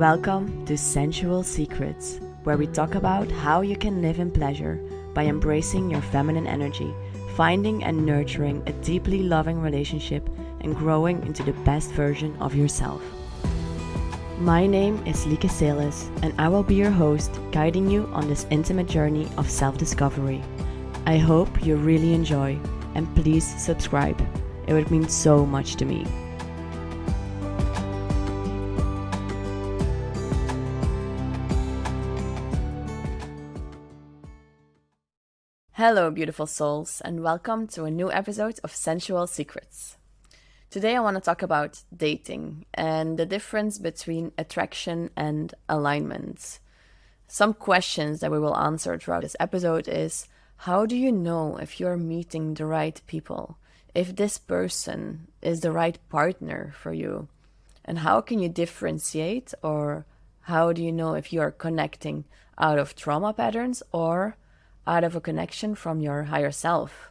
Welcome to Sensual Secrets, where we talk about how you can live in pleasure by embracing your feminine energy, finding and nurturing a deeply loving relationship, and growing into the best version of yourself. My name is Lieke Seles, and I will be your host, guiding you on this intimate journey of self-discovery. I hope you really enjoy, and please subscribe. It would mean so much to me. Hello, beautiful souls, and welcome to a new episode of Sensual Secrets. Today I want to talk about dating and the difference between attraction and alignment. Some questions that we will answer throughout this episode is, how do you know if you're meeting the right people? If this person is the right partner for you? And how can you differentiate, or how do you know if you are connecting out of trauma patterns or out of a connection from your higher self?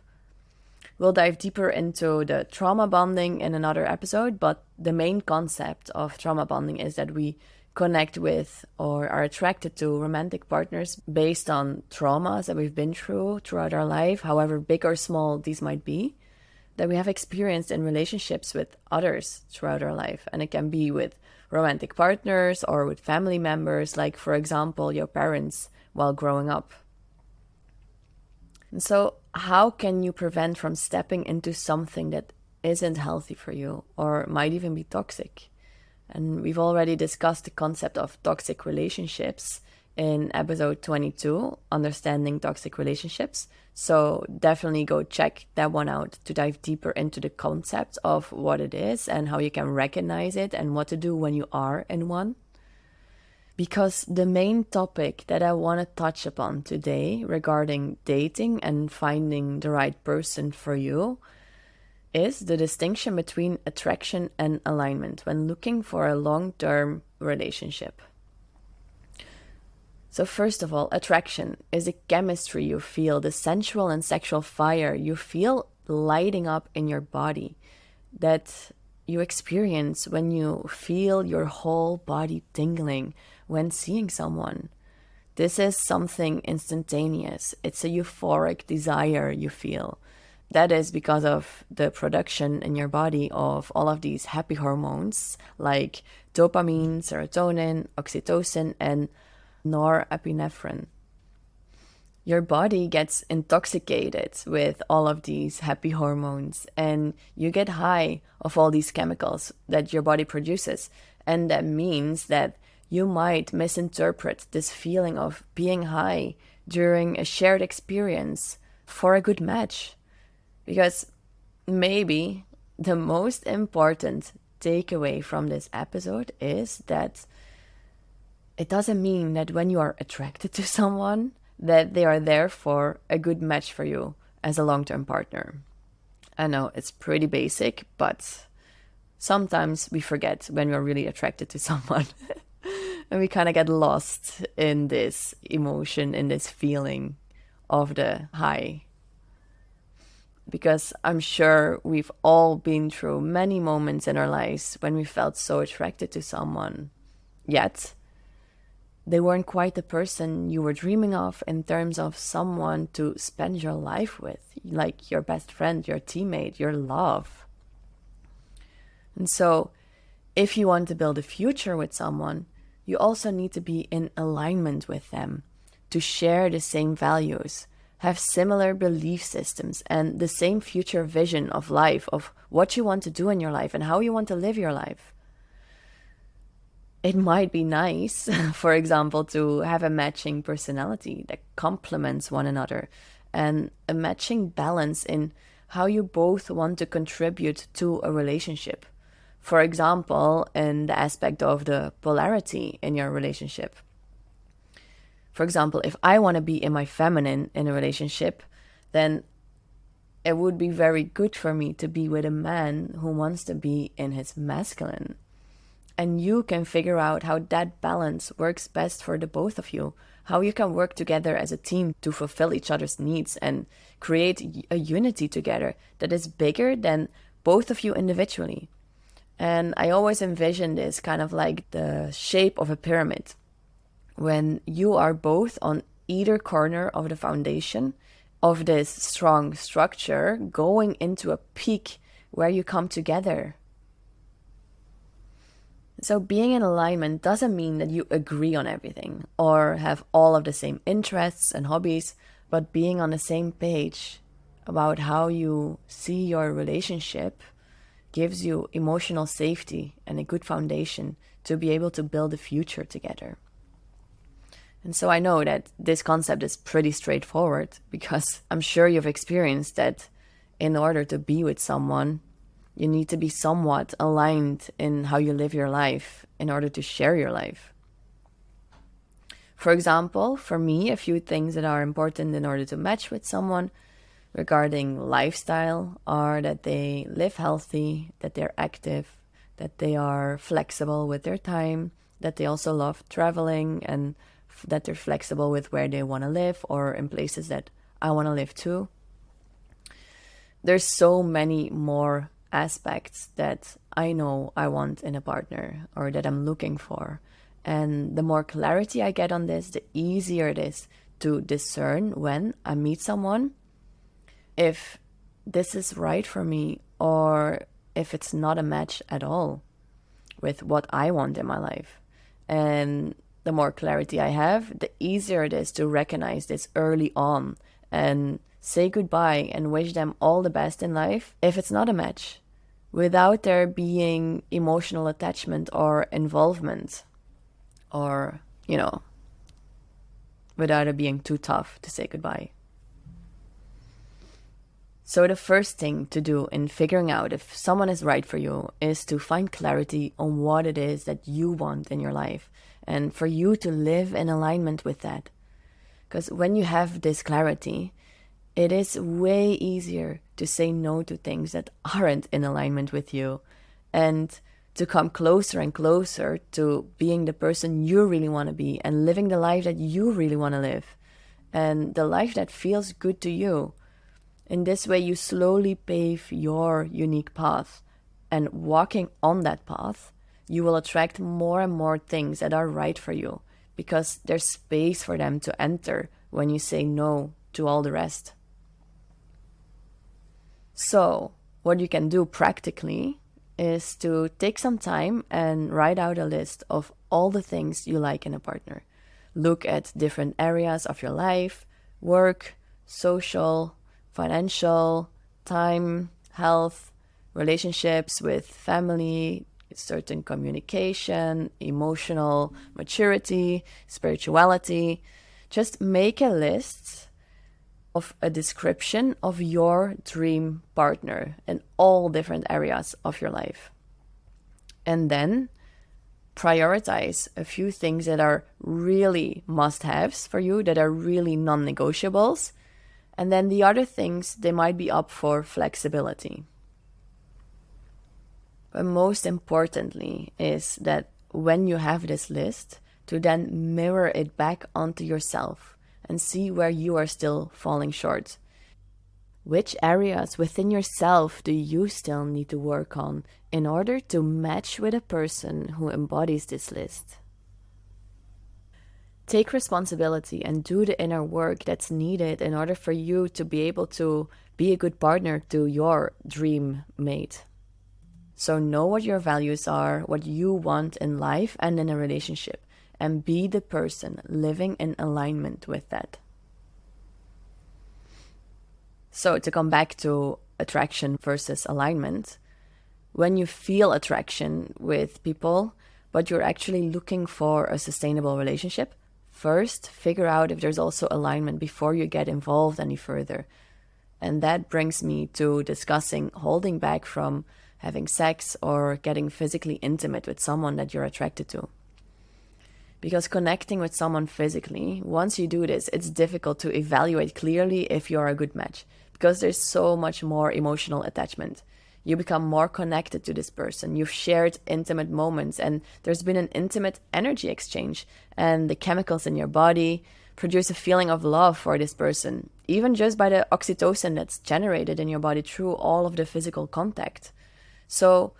We'll dive deeper into the trauma bonding in another episode, but the main concept of trauma bonding is that we connect with or are attracted to romantic partners based on traumas that we've been through throughout our life, however big or small these might be, that we have experienced in relationships with others throughout our life. And it can be with romantic partners or with family members, like, for example, your parents while growing up. And so how can you prevent from stepping into something that isn't healthy for you or might even be toxic? And we've already discussed the concept of toxic relationships in episode 22, Understanding Toxic Relationships. So definitely go check that one out to dive deeper into the concept of what it is and how you can recognize it and what to do when you are in one. Because the main topic that I want to touch upon today regarding dating and finding the right person for you is the distinction between attraction and alignment when looking for a long-term relationship. So first of all, attraction is the chemistry you feel, the sensual and sexual fire you feel lighting up in your body that you experience when you feel your whole body tingling when seeing someone. This is something instantaneous. It's a euphoric desire you feel. That is because of the production in your body of all of these happy hormones like dopamine, serotonin, oxytocin, and norepinephrine. Your body gets intoxicated with all of these happy hormones, and you get high of all these chemicals that your body produces. And that means that you might misinterpret this feeling of being high during a shared experience for a good match. Because maybe the most important takeaway from this episode is that it doesn't mean that when you are attracted to someone that they are therefore a good match for you as a long-term partner. I know it's pretty basic, but sometimes we forget when we're really attracted to someone. And we kind of get lost in this emotion, in this feeling of the high. Because I'm sure we've all been through many moments in our lives when we felt so attracted to someone, yet they weren't quite the person you were dreaming of in terms of someone to spend your life with, like your best friend, your teammate, your love. And so if you want to build a future with someone, you also need to be in alignment with them, to share the same values, have similar belief systems, and the same future vision of life, of what you want to do in your life and how you want to live your life. It might be nice, for example, to have a matching personality that complements one another and a matching balance in how you both want to contribute to a relationship. For example, in the aspect of the polarity in your relationship. For example, if I want to be in my feminine in a relationship, then it would be very good for me to be with a man who wants to be in his masculine. And you can figure out how that balance works best for the both of you, how you can work together as a team to fulfill each other's needs and create a unity together that is bigger than both of you individually. And I always envision this kind of like the shape of a pyramid. When you are both on either corner of the foundation of this strong structure, going into a peak where you come together. So being in alignment doesn't mean that you agree on everything or have all of the same interests and hobbies, but being on the same page about how you see your relationship gives you emotional safety and a good foundation to be able to build a future together. And so I know that this concept is pretty straightforward, because I'm sure you've experienced that in order to be with someone, you need to be somewhat aligned in how you live your life in order to share your life. For example, for me, a few things that are important in order to match with someone regarding lifestyle are that they live healthy, that they're active, that they are flexible with their time, that they also love traveling, and that they're flexible with where they want to live or in places that I want to live too. There's so many more aspects that I know I want in a partner or that I'm looking for. And the more clarity I get on this, the easier it is to discern when I meet someone if this is right for me or if it's not a match at all with what I want in my life. And the more clarity I have, the easier it is to recognize this early on and say goodbye and wish them all the best in life if it's not a match, without there being emotional attachment or involvement, or, without it being too tough to say goodbye. So the first thing to do in figuring out if someone is right for you is to find clarity on what it is that you want in your life, and for you to live in alignment with that. Because when you have this clarity, it is way easier to say no to things that aren't in alignment with you, and to come closer and closer to being the person you really want to be and living the life that you really want to live, and the life that feels good to you. In this way, you slowly pave your unique path, and walking on that path, you will attract more and more things that are right for you, because there's space for them to enter when you say no to all the rest. So, what you can do practically is to take some time and write out a list of all the things you like in a partner. Look at different areas of your life: work, social, financial, time, health, relationships with family, certain communication, emotional maturity, spirituality. Just make a list of a description of your dream partner in all different areas of your life. And then prioritize a few things that are really must-haves for you, that are really non-negotiables. And then the other things, they might be up for flexibility. But most importantly is that when you have this list, to then mirror it back onto yourself and see where you are still falling short. Which areas within yourself do you still need to work on in order to match with a person who embodies this list? Take responsibility and do the inner work that's needed in order for you to be able to be a good partner to your dream mate. So know what your values are, what you want in life and in a relationship, and be the person living in alignment with that. So to come back to attraction versus alignment, when you feel attraction with people, but you're actually looking for a sustainable relationship, first figure out if there's also alignment before you get involved any further. And that brings me to discussing holding back from having sex or getting physically intimate with someone that you're attracted to. Because connecting with someone physically, once you do this, it's difficult to evaluate clearly if you're a good match, because there's so much more emotional attachment. You become more connected to this person. You've shared intimate moments, and there's been an intimate energy exchange, and the chemicals in your body produce a feeling of love for this person, even just by the oxytocin that's generated in your body through all of the physical contact. So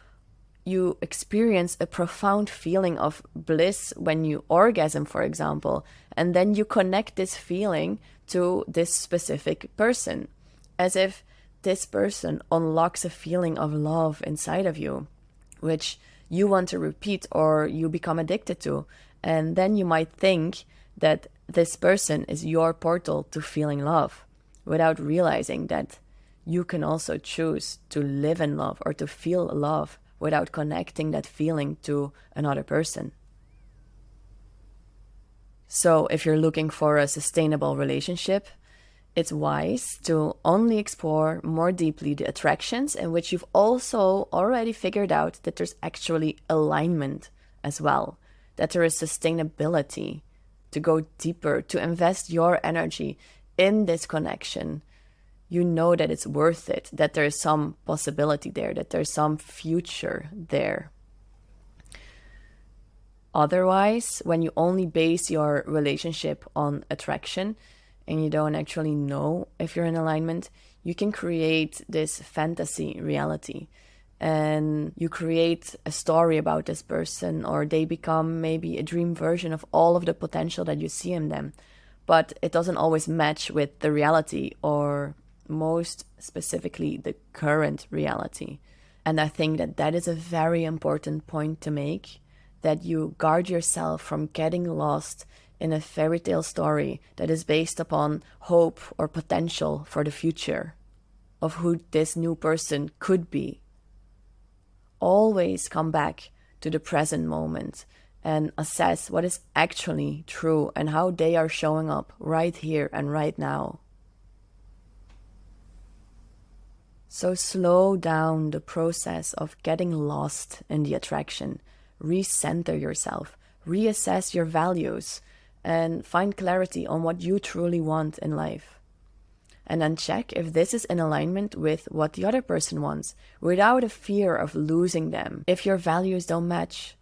you experience a profound feeling of bliss when you orgasm, for example, and then you connect this feeling to this specific person, as if this person unlocks a feeling of love inside of you, which you want to repeat or you become addicted to. And then you might think that this person is your portal to feeling love, without realizing that you can also choose to live in love or to feel love without connecting that feeling to another person. So if you're looking for a sustainable relationship, it's wise to only explore more deeply the attractions in which you've also already figured out that there's actually alignment as well, that there is sustainability, to go deeper, to invest your energy in this connection. You know that it's worth it, that there is some possibility there, that there's some future there. Otherwise, when you only base your relationship on attraction and you don't actually know if you're in alignment, you can create this fantasy reality. And you create a story about this person, or they become maybe a dream version of all of the potential that you see in them. But it doesn't always match with the reality, or most specifically, the current reality. And I think that that is a very important point to make, that you guard yourself from getting lost in a fairy tale story that is based upon hope or potential for the future of who this new person could be. Always come back to the present moment and assess what is actually true and how they are showing up right here and right now. So slow down the process of getting lost in the attraction. Recenter yourself, reassess your values, and find clarity on what you truly want in life. And then check if this is in alignment with what the other person wants, without a fear of losing them. If your values don't match,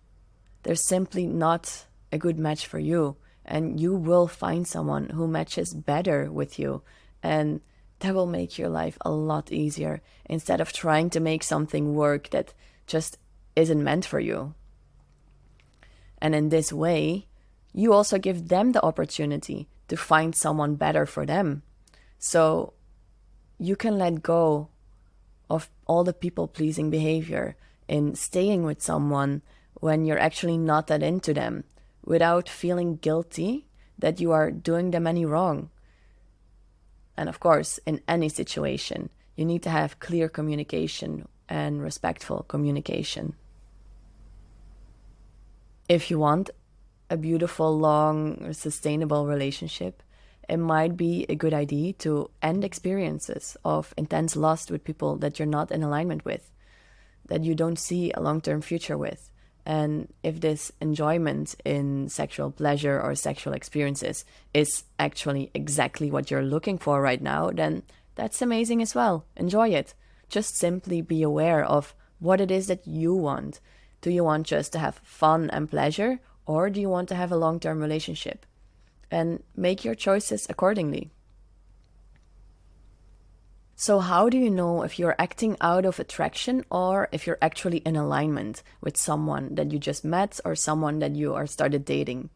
they're simply not a good match for you, and you will find someone who matches better with you, and that will make your life a lot easier, instead of trying to make something work that just isn't meant for you. And in this way, you also give them the opportunity to find someone better for them. So you can let go of all the people-pleasing behavior in staying with someone when you're actually not that into them, without feeling guilty that you are doing them any wrong. And of course, in any situation, you need to have clear communication and respectful communication. If you want a beautiful, long, sustainable relationship, it might be a good idea to end experiences of intense lust with people that you're not in alignment with, that you don't see a long-term future with. And if this enjoyment in sexual pleasure or sexual experiences is actually exactly what you're looking for right now, then that's amazing as well. Enjoy it. Just simply be aware of what it is that you want. Do you want just to have fun and pleasure, or do you want to have a long-term relationship? And make your choices accordingly. So how do you know if you're acting out of attraction or if you're actually in alignment with someone that you just met or someone that you are started dating?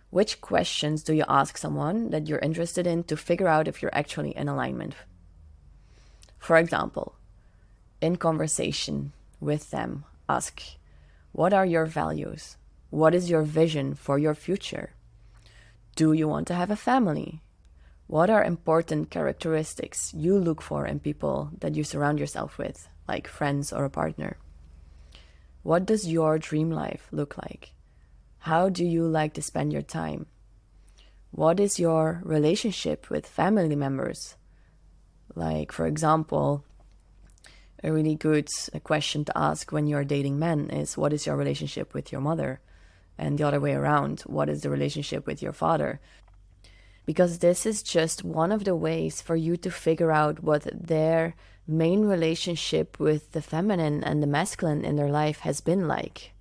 Which questions do you ask someone that you're interested in to figure out if you're actually in alignment? For example, in conversation with them, ask, what are your values? What is your vision for your future? Do you want to have a family? What are important characteristics you look for in people that you surround yourself with, like friends or a partner? What does your dream life look like? How do you like to spend your time? What is your relationship with family members? Like, for example, a really good question to ask when you're dating men is, what is your relationship with your mother? And the other way around, what is the relationship with your father? Because this is just one of the ways for you to figure out what their main relationship with the feminine and the masculine in their life has been like.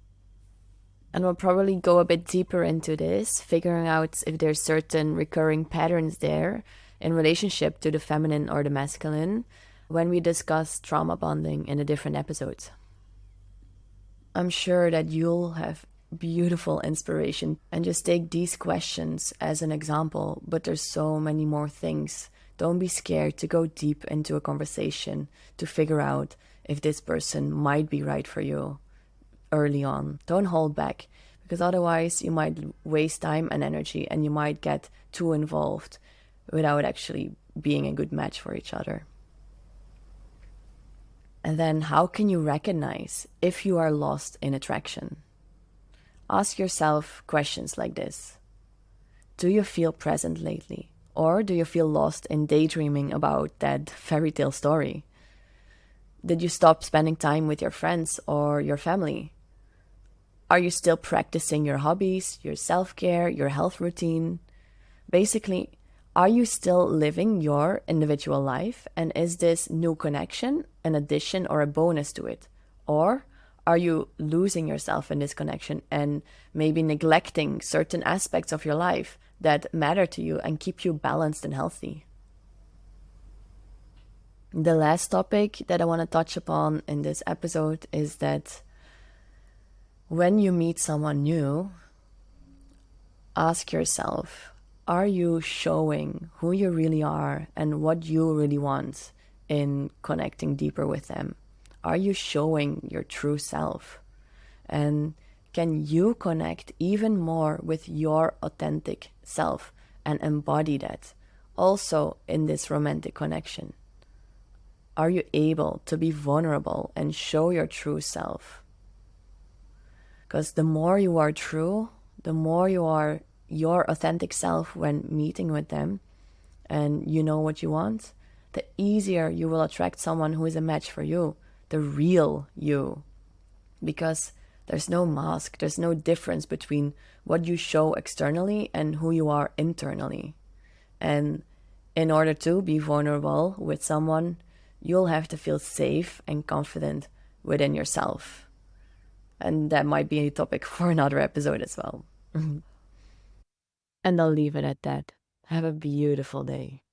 And we'll probably go a bit deeper into this, figuring out if there's certain recurring patterns there in relationship to the feminine or the masculine when we discuss trauma bonding in the different episodes. I'm sure that you'll have beautiful inspiration and just take these questions as an example, but there's so many more things. Don't be scared to go deep into a conversation to figure out if this person might be right for you early on. Don't hold back, because otherwise you might waste time and energy and you might get too involved without actually being a good match for each other. And then, how can you recognize if you are lost in attraction? Ask yourself questions like this. Do you feel present lately? Or do you feel lost in daydreaming about that fairy tale story? Did you stop spending time with your friends or your family? Are you still practicing your hobbies, your self-care, your health routine? Basically, are you still living your individual life? And is this new connection an addition or a bonus to it? Or are you losing yourself in this connection and maybe neglecting certain aspects of your life that matter to you and keep you balanced and healthy? The last topic that I want to touch upon in this episode is that when you meet someone new, ask yourself, are you showing who you really are and what you really want in connecting deeper with them? Are you showing your true self? And can you connect even more with your authentic self and embody that also in this romantic connection? Are you able to be vulnerable and show your true self? Because the more you are true, the more you are your authentic self when meeting with them and you know what you want, the easier you will attract someone who is a match for you, the real you. Because there's no mask, there's no difference between what you show externally and who you are internally. And in order to be vulnerable with someone, you'll have to feel safe and confident within yourself. And that might be a topic for another episode as well. And I'll leave it at that. Have a beautiful day.